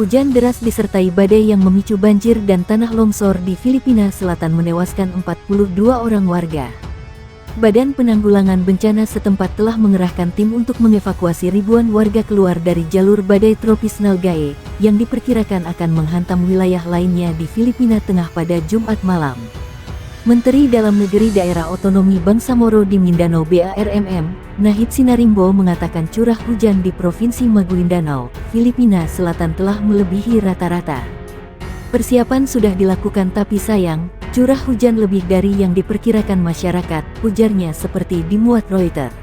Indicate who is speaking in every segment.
Speaker 1: Hujan deras disertai badai yang memicu banjir dan tanah longsor di Filipina Selatan menewaskan 42 orang warga. Badan Penanggulangan Bencana setempat telah mengerahkan tim untuk mengevakuasi ribuan warga keluar dari jalur badai tropis Nalgae, yang diperkirakan akan menghantam wilayah lainnya di Filipina Tengah pada Jumat malam. Menteri Dalam Negeri Daerah Otonomi Bangsamoro di Mindanao BARMM, Nahid Sinarimbo mengatakan curah hujan di Provinsi Maguindanao, Filipina Selatan telah melebihi rata-rata. Persiapan sudah dilakukan tapi sayang, curah hujan lebih dari yang diperkirakan masyarakat, ujarnya seperti dimuat Reuters.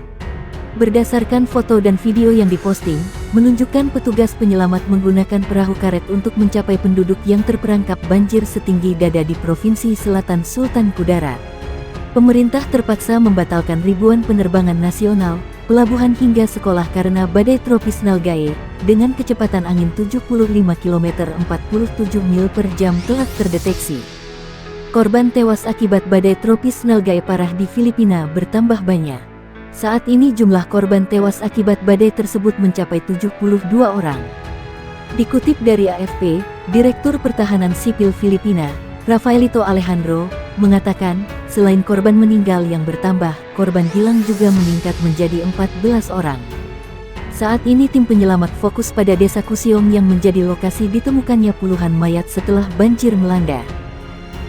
Speaker 1: Berdasarkan foto dan video yang diposting, menunjukkan petugas penyelamat menggunakan perahu karet untuk mencapai penduduk yang terperangkap banjir setinggi dada di Provinsi Selatan Sultan Kudarat. Pemerintah terpaksa membatalkan ribuan penerbangan nasional, pelabuhan hingga sekolah karena badai tropis Nalgae, dengan kecepatan angin 75 km 47 mil per jam telah terdeteksi. Korban tewas akibat badai tropis Nalgae parah di Filipina bertambah banyak. Saat ini jumlah korban tewas akibat badai tersebut mencapai 72 orang. Dikutip dari AFP, Direktur Pertahanan Sipil Filipina, Rafaelito Alejandro, mengatakan, selain korban meninggal yang bertambah, korban hilang juga meningkat menjadi 14 orang. Saat ini tim penyelamat fokus pada Desa Kusiom yang menjadi lokasi ditemukannya puluhan mayat setelah banjir melanda.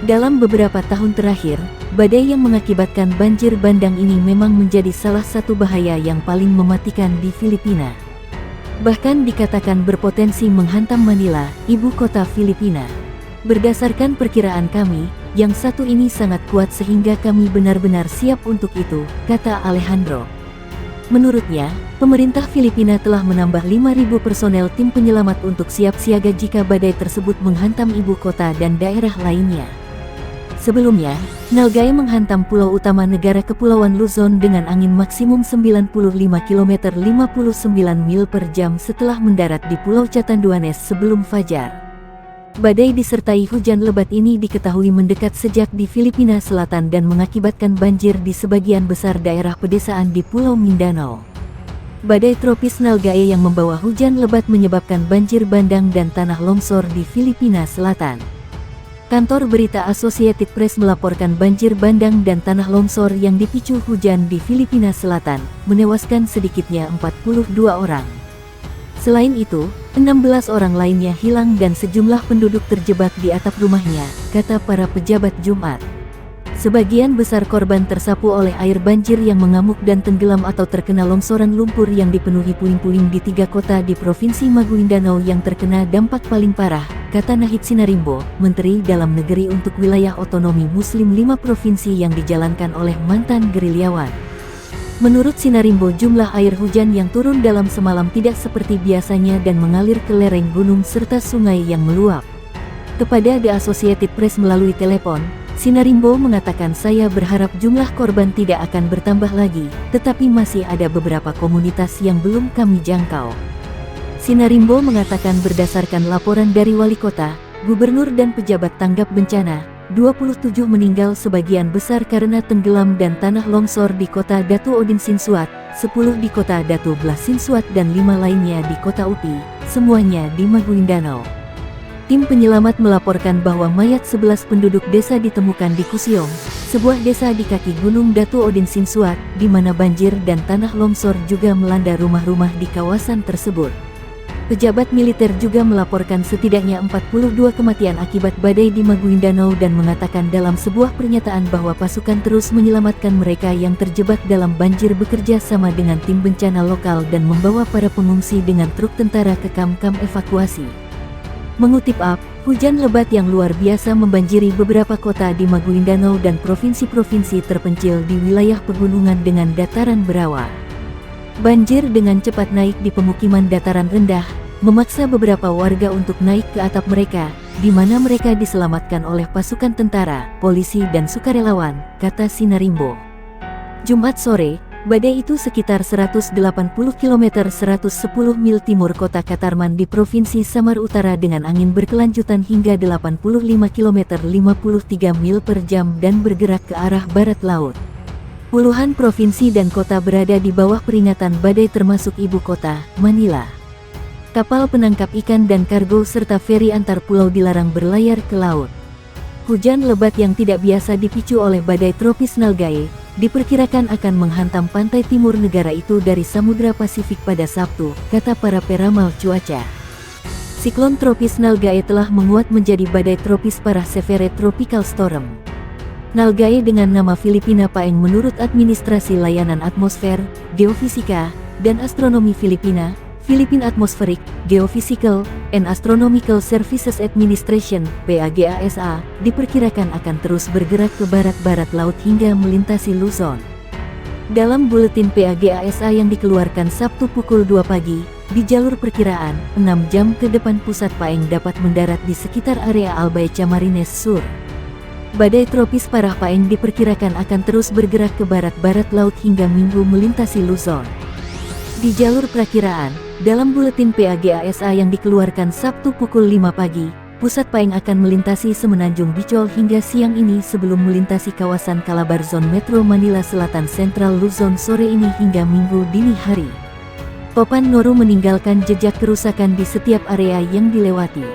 Speaker 1: Dalam beberapa tahun terakhir, badai yang mengakibatkan banjir bandang ini memang menjadi salah satu bahaya yang paling mematikan di Filipina. Bahkan dikatakan berpotensi menghantam Manila, ibu kota Filipina. Berdasarkan perkiraan kami, yang satu ini sangat kuat sehingga kami benar-benar siap untuk itu, kata Alejandro. Menurutnya, pemerintah Filipina telah menambah 5.000 personel tim penyelamat untuk siap siaga jika badai tersebut menghantam ibu kota dan daerah lainnya. Sebelumnya, Nalgae menghantam pulau utama negara Kepulauan Luzon dengan angin maksimum 95 km 59 mil per jam setelah mendarat di Pulau Catanduanes sebelum fajar. Badai disertai hujan lebat ini diketahui mendekat sejak di Filipina Selatan dan mengakibatkan banjir di sebagian besar daerah pedesaan di Pulau Mindanao. Badai tropis Nalgae yang membawa hujan lebat menyebabkan banjir bandang dan tanah longsor di Filipina Selatan. Kantor berita Associated Press melaporkan banjir bandang dan tanah longsor yang dipicu hujan di Filipina Selatan, menewaskan sedikitnya 42 orang. Selain itu, 16 orang lainnya hilang dan sejumlah penduduk terjebak di atap rumahnya, kata para pejabat Jumat. Sebagian besar korban tersapu oleh air banjir yang mengamuk dan tenggelam atau terkena longsoran lumpur yang dipenuhi puing-puing di 3 kota di Provinsi Maguindanao yang terkena dampak paling parah, kata Nahid Sinarimbo, Menteri Dalam Negeri untuk wilayah otonomi Muslim 5 provinsi yang dijalankan oleh mantan gerilyawan. Menurut Sinarimbo, jumlah air hujan yang turun dalam semalam tidak seperti biasanya dan mengalir ke lereng gunung serta sungai yang meluap. Kepada The Associated Press melalui telepon, Sinarimbo mengatakan, saya berharap jumlah korban tidak akan bertambah lagi, tetapi masih ada beberapa komunitas yang belum kami jangkau. Sinarimbo mengatakan berdasarkan laporan dari wali kota, gubernur dan pejabat tanggap bencana, 27 meninggal sebagian besar karena tenggelam dan tanah longsor di kota Datu Odin Sinsuat, 10 di kota Datu Blas Sinsuat dan 5 lainnya di kota Upi, semuanya di Maguindanao. Tim penyelamat melaporkan bahwa mayat 11 penduduk desa ditemukan di Kusiom, sebuah desa di kaki Gunung Datu Odin Sinsuat, di mana banjir dan tanah longsor juga melanda rumah-rumah di kawasan tersebut. Pejabat militer juga melaporkan setidaknya 42 kematian akibat badai di Maguindanao dan mengatakan dalam sebuah pernyataan bahwa pasukan terus menyelamatkan mereka yang terjebak dalam banjir bekerja sama dengan tim bencana lokal dan membawa para pengungsi dengan truk tentara ke kamp-kamp evakuasi. Mengutip AP, hujan lebat yang luar biasa membanjiri beberapa kota di Maguindanao dan provinsi-provinsi terpencil di wilayah pegunungan dengan dataran berawa. Banjir dengan cepat naik di pemukiman dataran rendah, memaksa beberapa warga untuk naik ke atap mereka, di mana mereka diselamatkan oleh pasukan tentara, polisi dan sukarelawan, kata Sinarimbo. Jumat sore, badai itu sekitar 180 km 110 mil timur kota Katarman di Provinsi Samar Utara dengan angin berkelanjutan hingga 85 km 53 mil per jam dan bergerak ke arah barat laut. Puluhan provinsi dan kota berada di bawah peringatan badai termasuk ibu kota, Manila. Kapal penangkap ikan dan kargo serta feri antar pulau dilarang berlayar ke laut. Hujan lebat yang tidak biasa dipicu oleh badai tropis Nalgae, diperkirakan akan menghantam pantai timur negara itu dari Samudra Pasifik pada Sabtu, kata para peramal cuaca. Siklon tropis Nalgae telah menguat menjadi badai tropis parah severe tropical storm. Nalgae dengan nama Filipina Paeng menurut Administrasi Layanan Atmosfer, Geofisika, dan Astronomi Filipina, Philippine Atmospheric, Geophysical, and Astronomical Services Administration (PAGASA) diperkirakan akan terus bergerak ke barat-barat laut hingga melintasi Luzon. Dalam buletin PAGASA yang dikeluarkan Sabtu pukul 2 pagi, di jalur perkiraan, 6 jam ke depan pusat Paeng dapat mendarat di sekitar area Albay Camarines Sur. Badai tropis parah Paeng diperkirakan akan terus bergerak ke barat-barat laut hingga Minggu melintasi Luzon. Di jalur perakiraan, dalam buletin PAGASA yang dikeluarkan Sabtu pukul 5 pagi, pusat Paeng akan melintasi Semenanjung Bicol hingga siang ini sebelum melintasi kawasan Calabar Zone Metro Manila Selatan Sentral Luzon sore ini hingga Minggu dini hari. Topan Noru meninggalkan jejak kerusakan di setiap area yang dilewati.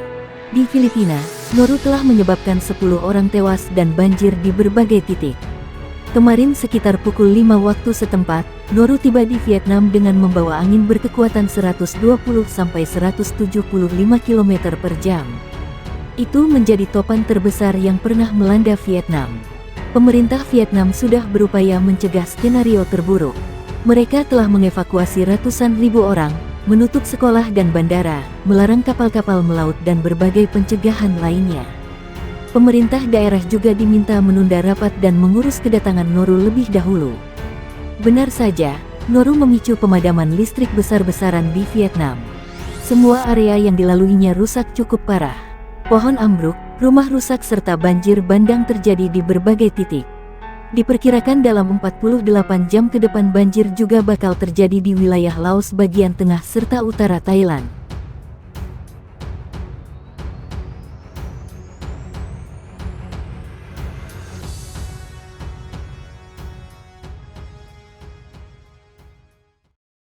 Speaker 1: Di Filipina, Noru telah menyebabkan 10 orang tewas dan banjir di berbagai titik. Kemarin sekitar pukul 5 waktu setempat, Noru tiba di Vietnam dengan membawa angin berkekuatan 120–175 km per jam. Itu menjadi topan terbesar yang pernah melanda Vietnam. Pemerintah Vietnam sudah berupaya mencegah skenario terburuk. Mereka telah mengevakuasi ratusan ribu orang, menutup sekolah dan bandara, melarang kapal-kapal melaut dan berbagai pencegahan lainnya. Pemerintah daerah juga diminta menunda rapat dan mengurus kedatangan Noru lebih dahulu. Benar saja, Noru memicu pemadaman listrik besar-besaran di Vietnam. Semua area yang dilaluinya rusak cukup parah. Pohon ambruk, rumah rusak serta banjir bandang terjadi di berbagai titik. Diperkirakan dalam 48 jam ke depan banjir juga bakal terjadi di wilayah Laos bagian tengah serta utara Thailand.